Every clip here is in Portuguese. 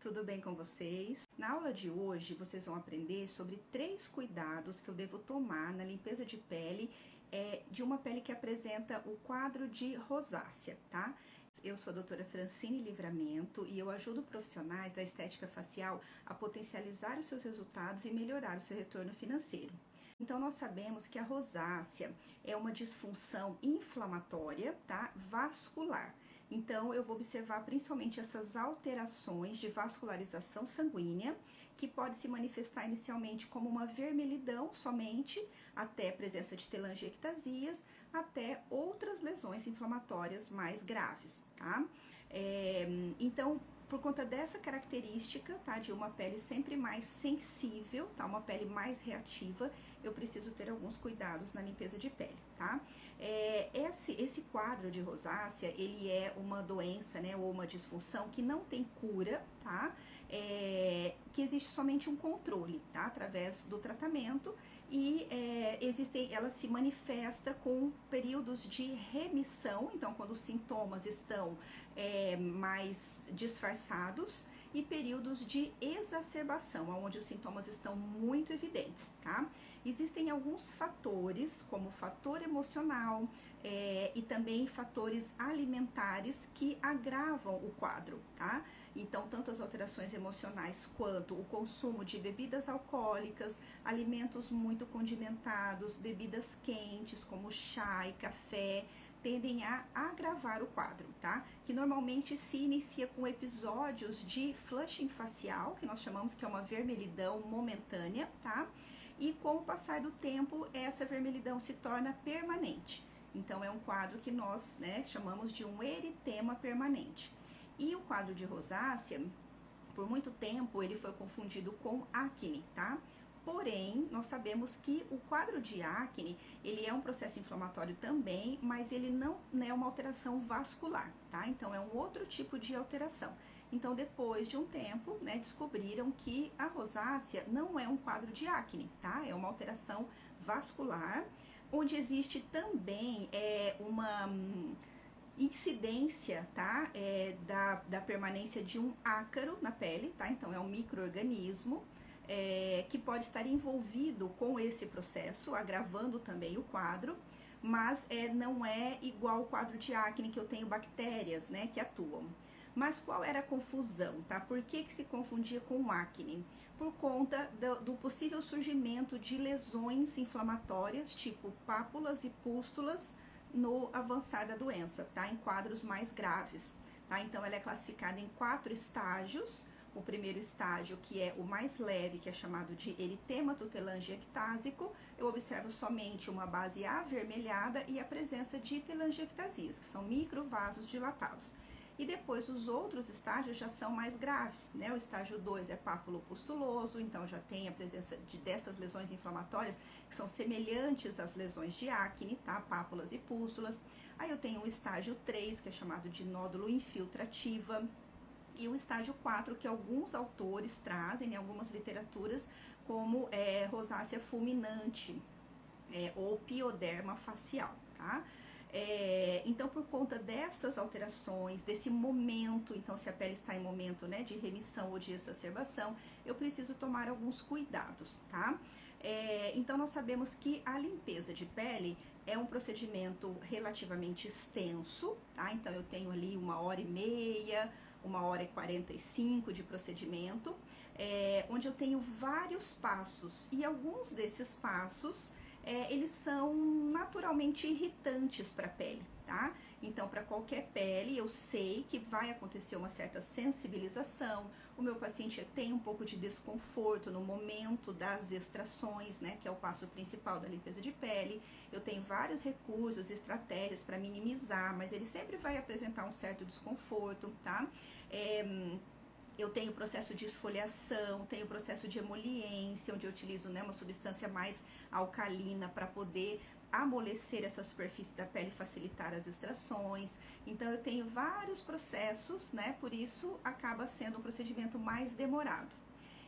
tudo bem com vocês? Na aula de hoje, vocês vão aprender sobre 3 cuidados que eu devo tomar na limpeza de pele de uma pele que apresenta o quadro de rosácea, tá? Eu sou a doutora Francine Livramento e eu ajudo profissionais da estética facial a potencializar os seus resultados e melhorar o seu retorno financeiro. Então, nós sabemos que a rosácea é uma disfunção inflamatória, tá? Vascular. Então, eu vou observar principalmente essas alterações de vascularização sanguínea, que pode se manifestar inicialmente como uma vermelhidão somente, até a presença de telangiectasias, até outras lesões inflamatórias mais graves, tá? Então, por conta dessa característica, tá, de uma pele sempre mais sensível, tá, uma pele mais reativa, eu preciso ter alguns cuidados na limpeza de pele, tá? Esse quadro de rosácea, ele é uma doença, né, ou uma disfunção que não tem cura, tá? Que existe somente um controle, tá? Através do tratamento e ela se manifesta com períodos de remissão, então quando os sintomas estão mais disfarçados, e períodos de exacerbação, onde os sintomas estão muito evidentes, tá? Existem alguns fatores, como o fator emocional e também fatores alimentares que agravam o quadro, tá? Então, tanto as alterações emocionais quanto o consumo de bebidas alcoólicas, alimentos muito condimentados, bebidas quentes, como chá e café, tendem a agravar o quadro, tá? Que normalmente se inicia com episódios de flushing facial, que nós chamamos que é uma vermelhidão momentânea, tá? E com o passar do tempo, essa vermelhidão se torna permanente. Então, é um quadro que nós, né, chamamos de um eritema permanente. E o quadro de rosácea, por muito tempo, ele foi confundido com acne, tá? Porém, nós sabemos que o quadro de acne, ele é um processo inflamatório também, mas ele não é uma alteração vascular, tá? Então, é um outro tipo de alteração. Então, depois de um tempo, né, descobriram que a rosácea não é um quadro de acne, tá? É uma alteração vascular, onde existe também uma incidência, tá? Da permanência de um ácaro na pele, tá? Então, é um micro-organismo que pode estar envolvido com esse processo, agravando também o quadro, mas não é igual ao quadro de acne, que eu tenho bactérias, né, que atuam. Mas qual era a confusão, tá? Por que se confundia com acne? Por conta do possível surgimento de lesões inflamatórias, tipo pápulas e pústulas, no avançar da doença, tá? Em quadros mais graves, tá? Então, ela é classificada em 4 estágios. O primeiro estágio, que é o mais leve, que é chamado de eritema telangiectásico, eu observo somente uma base avermelhada e a presença de telangiectasias, que são microvasos dilatados. E depois os outros estágios já são mais graves, né? O estágio 2 é pápulo-pustuloso, então já tem a presença dessas lesões inflamatórias que são semelhantes às lesões de acne, tá? Pápulas e pústulas. Aí eu tenho o estágio 3, que é chamado de nódulo infiltrativa. E o estágio 4, que alguns autores trazem em algumas literaturas como rosácea fulminante ou pioderma facial, tá? Então, por conta dessas alterações, desse momento, então se a pele está em momento, né, de remissão ou de exacerbação, eu preciso tomar alguns cuidados, tá? Então, nós sabemos que a limpeza de pele é um procedimento relativamente extenso, tá? Então, eu tenho ali 1h30, 1h45 de procedimento, onde eu tenho vários passos, e alguns desses passos eles são naturalmente irritantes para a pele, tá? Então, para qualquer pele, eu sei que vai acontecer uma certa sensibilização, o meu paciente tem um pouco de desconforto no momento das extrações, né, que é o passo principal da limpeza de pele. Eu tenho vários recursos, estratégias para minimizar, mas ele sempre vai apresentar um certo desconforto, tá? Eu tenho o processo de esfoliação, tenho o processo de emoliência, onde eu utilizo, né, uma substância mais alcalina para poder amolecer essa superfície da pele e facilitar as extrações. Então, eu tenho vários processos, né, por isso acaba sendo um procedimento mais demorado.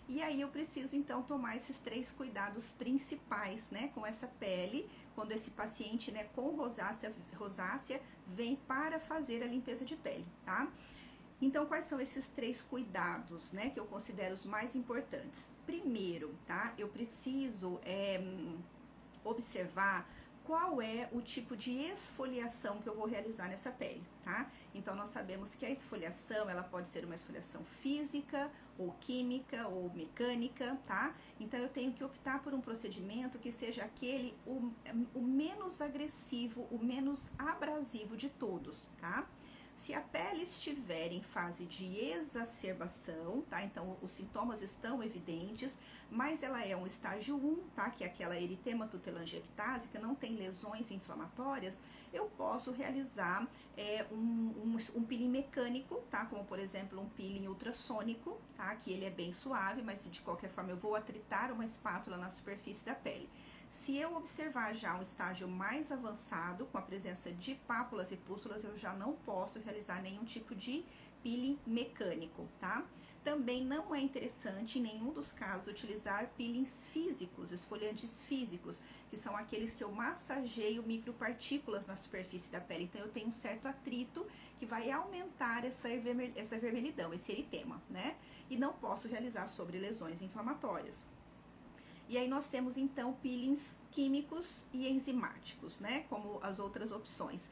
E aí eu preciso então tomar esses 3 cuidados principais, né, com essa pele, quando esse paciente, né, com rosácea vem para fazer a limpeza de pele, tá? Então, quais são esses 3 cuidados, né, que eu considero os mais importantes? Primeiro, tá, eu preciso observar qual é o tipo de esfoliação que eu vou realizar nessa pele, tá? Então, nós sabemos que a esfoliação, ela pode ser uma esfoliação física, ou química, ou mecânica, tá? Então, eu tenho que optar por um procedimento que seja aquele, o menos agressivo, o menos abrasivo de todos, tá? Se a pele estiver em fase de exacerbação, tá? Então, os sintomas estão evidentes, mas ela é um estágio 1, tá? Que é aquela eritema tutelangiectásica, não tem lesões inflamatórias, eu posso realizar um peeling mecânico, tá? Como, por exemplo, um peeling ultrassônico, tá? Que ele é bem suave, mas de qualquer forma eu vou atritar uma espátula na superfície da pele. Se eu observar já um estágio mais avançado, com a presença de pápulas e pústulas, eu já não posso realizar nenhum tipo de peeling mecânico, tá? Também não é interessante, em nenhum dos casos, utilizar peelings físicos, esfoliantes físicos, que são aqueles que eu massageio micropartículas na superfície da pele. Então, eu tenho um certo atrito que vai aumentar essa vermelhidão, esse eritema, né? E não posso realizar sobre lesões inflamatórias. E aí nós temos então peelings químicos e enzimáticos, né? Como as outras opções.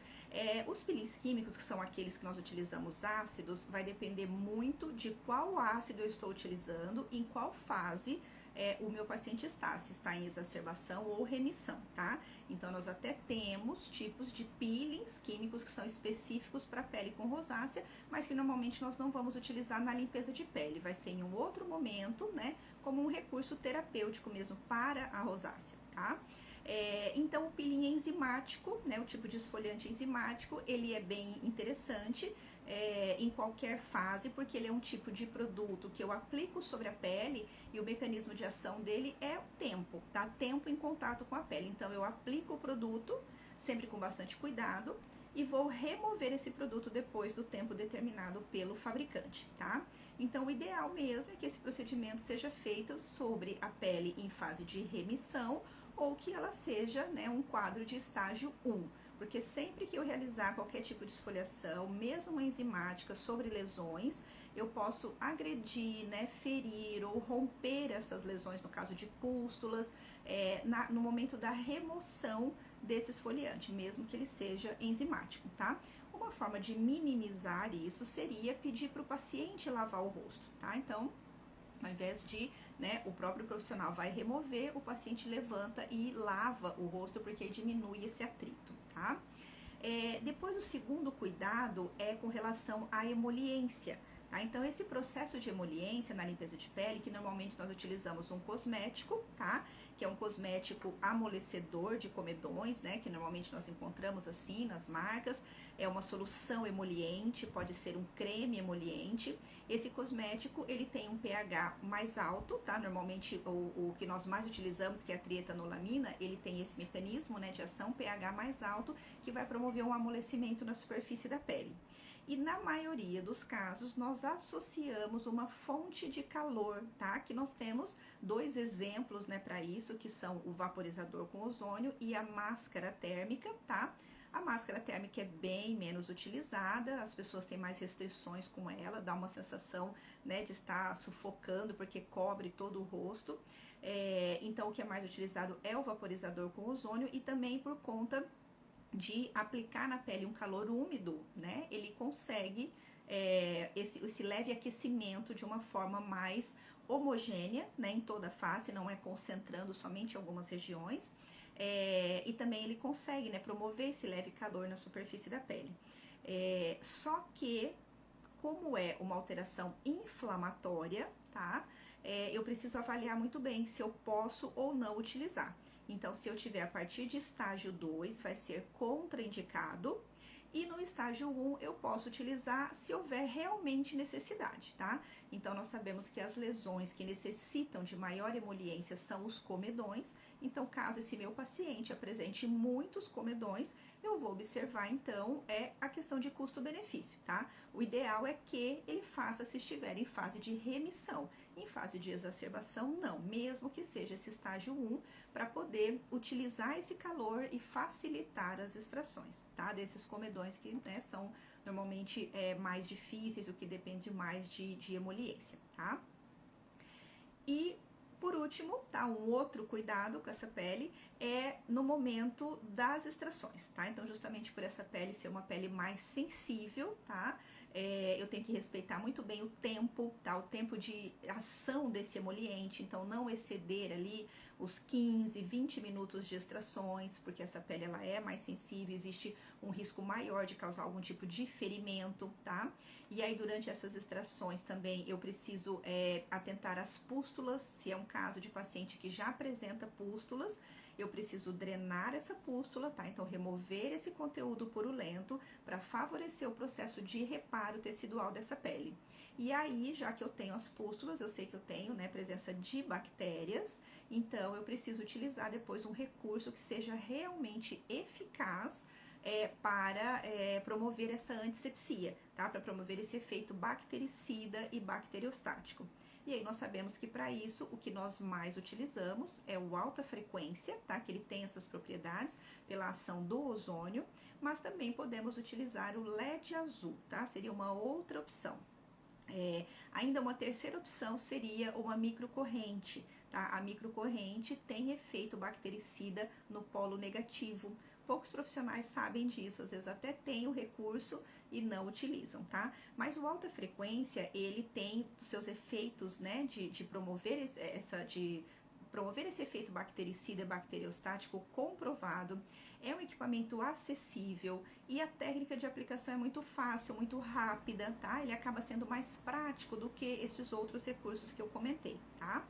Os peelings químicos, que são aqueles que nós utilizamos ácidos, vai depender muito de qual ácido eu estou utilizando, em qual fase o meu paciente está, se está em exacerbação ou remissão, tá? Então, nós até temos tipos de peelings químicos que são específicos para pele com rosácea, mas que normalmente nós não vamos utilizar na limpeza de pele, vai ser em um outro momento, né? Como um recurso terapêutico mesmo para a rosácea, tá? Então, o peeling enzimático, né, o tipo de esfoliante enzimático, ele é bem interessante em qualquer fase, porque ele é um tipo de produto que eu aplico sobre a pele e o mecanismo de ação dele é o tempo, tá? Tempo em contato com a pele. Então, eu aplico o produto, sempre com bastante cuidado, e vou remover esse produto depois do tempo determinado pelo fabricante, tá? Então, o ideal mesmo é que esse procedimento seja feito sobre a pele em fase de remissão ou que ela seja, né, um quadro de estágio 1, porque sempre que eu realizar qualquer tipo de esfoliação, mesmo uma enzimática sobre lesões, eu posso agredir, né, ferir ou romper essas lesões, no caso de pústulas, no momento da remoção desse esfoliante, mesmo que ele seja enzimático, tá? Uma forma de minimizar isso seria pedir para o paciente lavar o rosto, tá? Então, ao invés de, né, o próprio profissional vai remover, o paciente levanta e lava o rosto, porque diminui esse atrito, tá? Depois, o segundo cuidado é com relação à emoliência. Tá? Então, esse processo de emoliência na limpeza de pele, que normalmente nós utilizamos um cosmético, tá? Que é um cosmético amolecedor de comedões, né? Que normalmente nós encontramos assim nas marcas. É uma solução emoliente, pode ser um creme emoliente. Esse cosmético, ele tem um pH mais alto, tá? Normalmente, o que nós mais utilizamos, que é a trietanolamina, ele tem esse mecanismo, né, de ação pH mais alto, que vai promover um amolecimento na superfície da pele. E na maioria dos casos, nós associamos uma fonte de calor, tá? Que nós temos 2 exemplos, né, para isso, que são o vaporizador com ozônio e a máscara térmica, tá? A máscara térmica é bem menos utilizada, as pessoas têm mais restrições com ela, dá uma sensação, né, de estar sufocando, porque cobre todo o rosto. Então, o que é mais utilizado é o vaporizador com ozônio e também por conta de aplicar na pele um calor úmido, né? Ele consegue esse leve aquecimento de uma forma mais homogênea, né? Em toda a face, não é concentrando somente em algumas regiões. E também ele consegue, né, promover esse leve calor na superfície da pele. Só que, como é uma alteração inflamatória, tá? Eu preciso avaliar muito bem se eu posso ou não utilizar. Então, se eu tiver a partir de estágio 2, vai ser contraindicado. E no estágio 1, eu posso utilizar se houver realmente necessidade, tá? Então, nós sabemos que as lesões que necessitam de maior emoliência são os comedões. Então, caso esse meu paciente apresente muitos comedões, eu vou observar, então, a questão de custo-benefício, tá? O ideal é que ele faça se estiver em fase de remissão. Em fase de exacerbação, não, mesmo que seja esse estágio 1, para poder utilizar esse calor e facilitar as extrações, tá? Desses comedões algodões que, né, são normalmente mais difíceis, o que depende mais de emoliência, tá? E por último, tá, um outro cuidado com essa pele é no momento das extrações, tá? Então, justamente por essa pele ser uma pele mais sensível, tá? Eu tenho que respeitar muito bem o tempo, tá? O tempo de ação desse emoliente, então não exceder ali os 15, 20 minutos de extrações, porque essa pele ela é mais sensível, existe um risco maior de causar algum tipo de ferimento, tá? E aí, durante essas extrações também, eu preciso atentar às pústulas. Se é um caso de paciente que já apresenta pústulas, eu preciso drenar essa pústula, tá? Então, remover esse conteúdo purulento para favorecer o processo de reparo tecidual dessa pele. E aí, já que eu tenho as pústulas, eu sei que eu tenho, né, presença de bactérias, então eu preciso utilizar depois um recurso que seja realmente eficaz para promover essa antisepsia, tá? Para promover esse efeito bactericida e bacteriostático. E aí nós sabemos que para isso o que nós mais utilizamos é o alta frequência, tá? Que ele tem essas propriedades pela ação do ozônio, mas também podemos utilizar o LED azul, tá? Seria uma outra opção. Ainda uma terceira opção seria uma microcorrente, tá? A microcorrente tem efeito bactericida no polo negativo. Poucos profissionais sabem disso, às vezes até tem o recurso e não utilizam, tá? Mas o alta frequência, ele tem os seus efeitos, né, de promover esse efeito bactericida e bacteriostático comprovado. É um equipamento acessível e a técnica de aplicação é muito fácil, muito rápida, tá? Ele acaba sendo mais prático do que esses outros recursos que eu comentei, tá?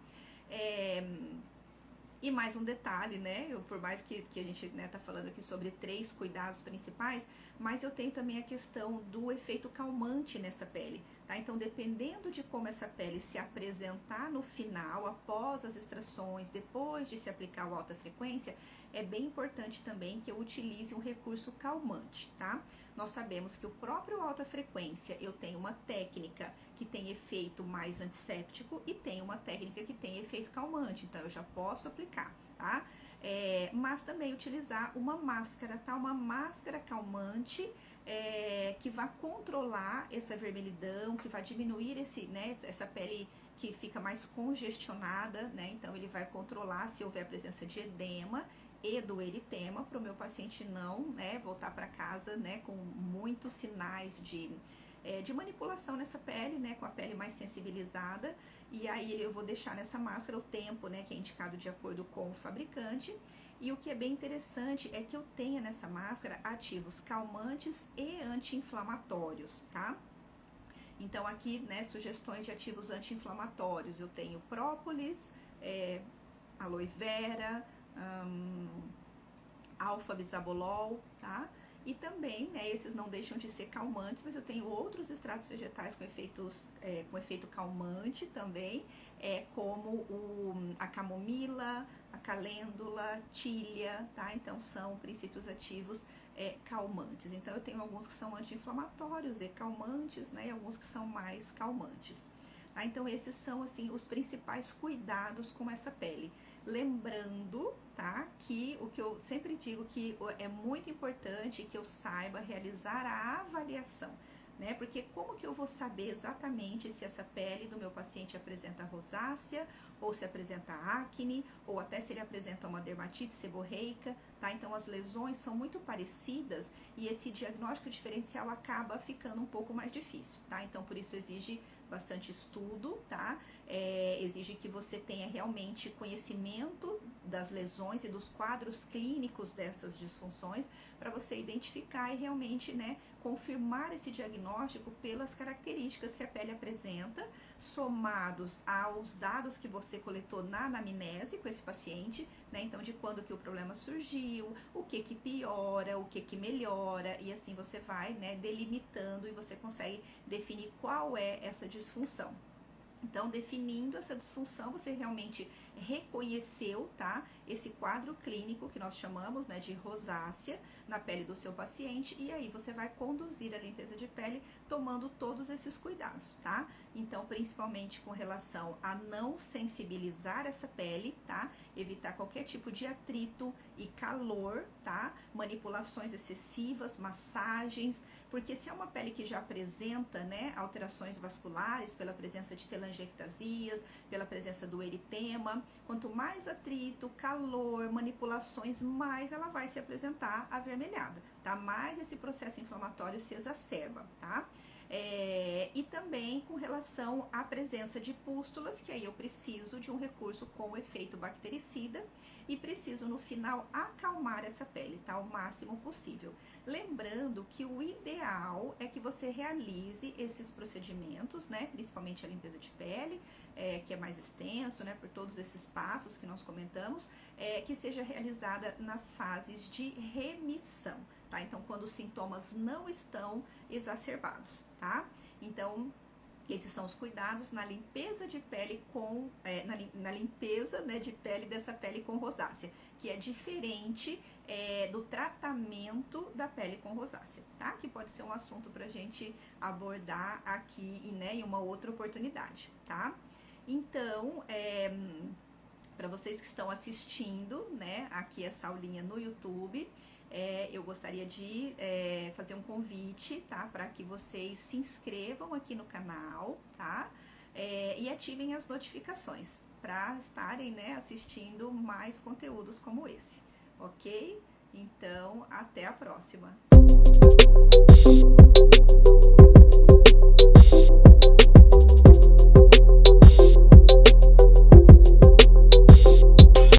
E mais um detalhe, né? Por mais que a gente, né, tá falando aqui sobre 3 cuidados principais, mas eu tenho também a questão do efeito calmante nessa pele, tá? Então, dependendo de como essa pele se apresentar no final, após as extrações, depois de se aplicar o alta frequência, é bem importante também que eu utilize um recurso calmante, tá? Nós sabemos que o próprio alta frequência, eu tenho uma técnica que tem efeito mais antisséptico e tem uma técnica que tem efeito calmante, então eu já posso aplicar, tá? Mas também utilizar uma máscara, tá? Uma máscara calmante que vai controlar essa vermelhidão, que vai diminuir essa pele que fica mais congestionada, né? Então ele vai controlar se houver presença de edema e do eritema, para o meu paciente não, né, voltar para casa, né, com muitos sinais de manipulação nessa pele, né, com a pele mais sensibilizada, e aí eu vou deixar nessa máscara o tempo, né, que é indicado de acordo com o fabricante. E o que é bem interessante é que eu tenha nessa máscara ativos calmantes e anti-inflamatórios, tá? Então aqui, né, sugestões de ativos anti-inflamatórios, eu tenho própolis, aloe vera, alfa-bisabolol, tá? E também, né, esses não deixam de ser calmantes, mas eu tenho outros extratos vegetais com efeito calmante também, como a camomila, a calêndula, tília, tá? Então são princípios ativos calmantes. Então eu tenho alguns que são anti-inflamatórios e calmantes, né? E alguns que são mais calmantes. Tá? Então esses são assim os principais cuidados com essa pele. Lembrando, tá, que o que eu sempre digo que é muito importante que eu saiba realizar a avaliação, né? Porque como que eu vou saber exatamente se essa pele do meu paciente apresenta rosácea, ou se apresenta acne, ou até se ele apresenta uma dermatite seborreica, tá? Então as lesões são muito parecidas e esse diagnóstico diferencial acaba ficando um pouco mais difícil, tá? Então por isso exige bastante estudo, tá? Exige que você tenha realmente conhecimento das lesões e dos quadros clínicos dessas disfunções para você identificar e realmente, né, confirmar esse diagnóstico pelas características que a pele apresenta, somados aos dados que você coletou na anamnese com esse paciente, né? Então, de quando que o problema surgiu, o que piora, o que melhora, e assim você vai, né, delimitando e você consegue definir qual é essa disfunção. Então, definindo essa disfunção, você realmente reconheceu, tá, esse quadro clínico que nós chamamos, né, de rosácea na pele do seu paciente, e aí você vai conduzir a limpeza de pele tomando todos esses cuidados, tá? Então, principalmente com relação a não sensibilizar essa pele, tá? Evitar qualquer tipo de atrito e calor, tá? Manipulações excessivas, massagens, porque se é uma pele que já apresenta, né, alterações vasculares pela presença de telangiectasias, pela presença do eritema, quanto mais atrito, calor, manipulações, mais ela vai se apresentar avermelhada, tá? Mais esse processo inflamatório se exacerba, tá? E também com relação à presença de pústulas, que aí eu preciso de um recurso com efeito bactericida e preciso no final acalmar essa pele, tá? O máximo possível. Lembrando que o ideal é que você realize esses procedimentos, né? Principalmente a limpeza de pele, que é mais extenso, né? Por todos esses passos que nós comentamos, que seja realizada nas fases de remissão, tá? Então, quando os sintomas não estão exacerbados, tá? Então, esses são os cuidados na limpeza de pele na limpeza, né, de pele dessa pele com rosácea, que é diferente do tratamento da pele com rosácea, tá? Que pode ser um assunto para a gente abordar aqui, né, em uma outra oportunidade, tá? Então, para vocês que estão assistindo, né, aqui essa aulinha no YouTube, eu gostaria de fazer um convite, tá? Para que vocês se inscrevam aqui no canal, tá? E ativem as notificações para estarem, né, assistindo mais conteúdos como esse, ok? Então, até a próxima!